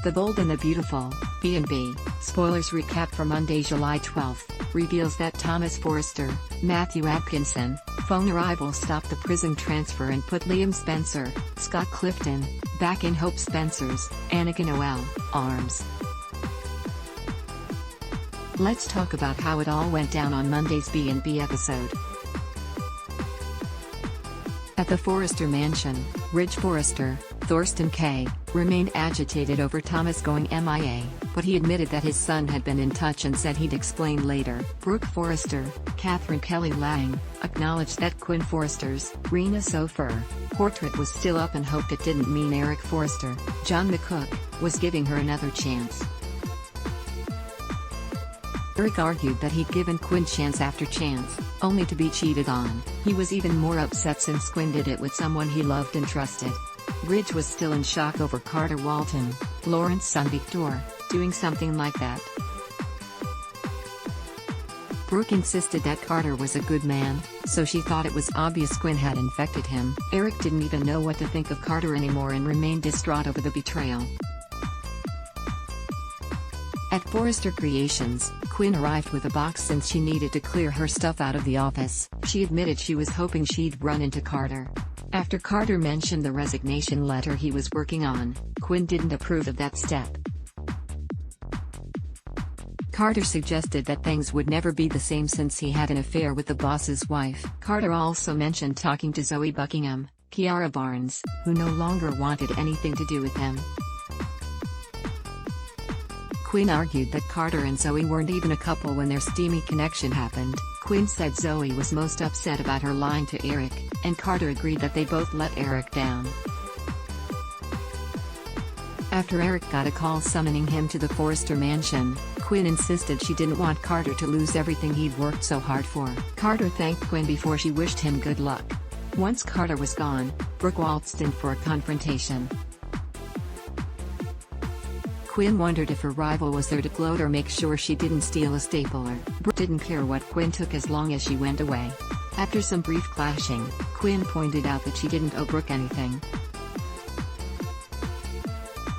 The Bold and the Beautiful, B&B, spoilers recap for Monday, July 12, reveals that Thomas Forrester, Matthew Atkinson, phone arrival stopped the prison transfer and put Liam Spencer, Scott Clifton, back in Hope Spencer's, Annika Noel, arms. Let's talk about how it all went down on Monday's B&B episode. At the Forrester mansion, Ridge Forrester, Thorsten Kaye, remained agitated over Thomas going MIA, but he admitted that his son had been in touch and said he'd explain later. Brooke Forrester, Catherine Kelly Lang, acknowledged that Quinn Forrester's Rena Sofer portrait was still up and hoped it didn't mean Eric Forrester, John McCook, was giving her another chance. Eric argued that he'd given Quinn chance after chance, only to be cheated on. He was even more upset since Quinn did it with someone he loved and trusted. Ridge was still in shock over Carter Walton, Lauren's son Victor, doing something like that. Brooke insisted that Carter was a good man, so she thought it was obvious Quinn had infected him. Eric didn't even know what to think of Carter anymore and remained distraught over the betrayal. At Forrester Creations, Quinn arrived with a box since she needed to clear her stuff out of the office. She admitted she was hoping she'd run into Carter. After Carter mentioned the resignation letter he was working on, Quinn didn't approve of that step. Carter suggested that things would never be the same since he had an affair with the boss's wife. Carter also mentioned talking to Zoe Buckingham, Kiara Barnes, who no longer wanted anything to do with him. Quinn argued that Carter and Zoe weren't even a couple when their steamy connection happened. Quinn said Zoe was most upset about her lying to Eric, and Carter agreed that they both let Eric down. After Eric got a call summoning him to the Forrester mansion, Quinn insisted she didn't want Carter to lose everything he'd worked so hard for. Carter thanked Quinn before she wished him good luck. Once Carter was gone, Brooke waltzed in for a confrontation. Quinn wondered if her rival was there to gloat or make sure she didn't steal a stapler. Brooke didn't care what Quinn took as long as she went away. After some brief clashing, Quinn pointed out that she didn't owe Brooke anything.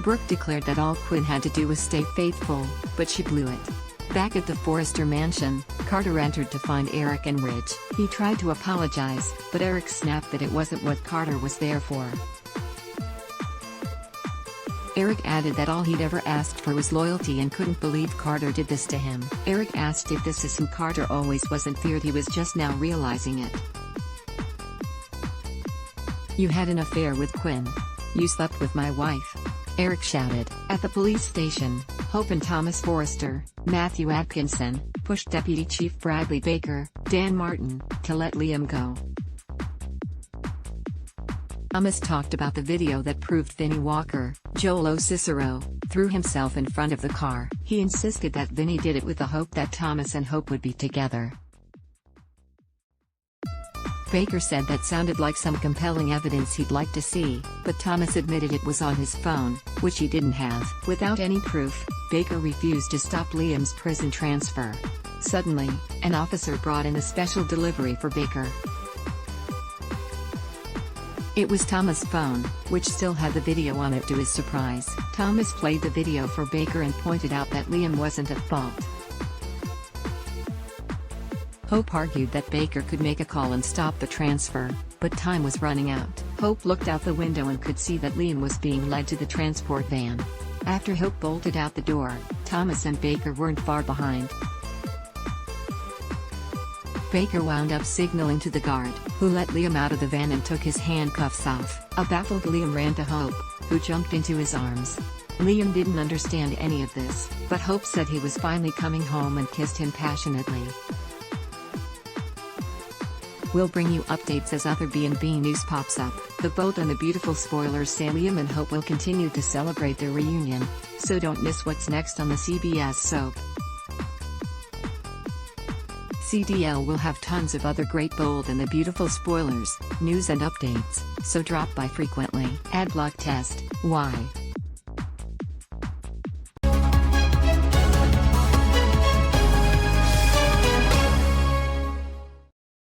Brooke declared that all Quinn had to do was stay faithful, but she blew it. Back at the Forrester mansion, Carter entered to find Eric and Ridge. He tried to apologize, but Eric snapped that it wasn't what Carter was there for. Eric added that all he'd ever asked for was loyalty and couldn't believe Carter did this to him. Eric asked if this is who Carter always was and feared he was just now realizing it. "You had an affair with Quinn. You slept with my wife," Eric shouted. At the police station, Hope and Thomas Forrester, Matthew Atkinson, pushed Deputy Chief Bradley Baker, Dan Martin, to let Liam go. Thomas talked about the video that proved Vinnie Walker, Joel Cicero, threw himself in front of the car. He insisted that Vinnie did it with the hope that Thomas and Hope would be together. Baker said that sounded like some compelling evidence he'd like to see, but Thomas admitted it was on his phone, which he didn't have. Without any proof, Baker refused to stop Liam's prison transfer. Suddenly, an officer brought in a special delivery for Baker. It was Thomas' phone, which still had the video on it to his surprise. Thomas played the video for Baker and pointed out that Liam wasn't at fault. Hope argued that Baker could make a call and stop the transfer, but time was running out. Hope looked out the window and could see that Liam was being led to the transport van. After Hope bolted out the door, Thomas and Baker weren't far behind. Baker wound up signaling to the guard, who let Liam out of the van and took his handcuffs off. A baffled Liam ran to Hope, who jumped into his arms. Liam didn't understand any of this, but Hope said he was finally coming home and kissed him passionately. We'll bring you updates as other B&B news pops up. The Bold and the Beautiful spoilers say Liam and Hope will continue to celebrate their reunion, so don't miss what's next on the CBS soap. CDL will have tons of other great Bold and the Beautiful spoilers, news and updates, so drop by frequently. Adblock test, why?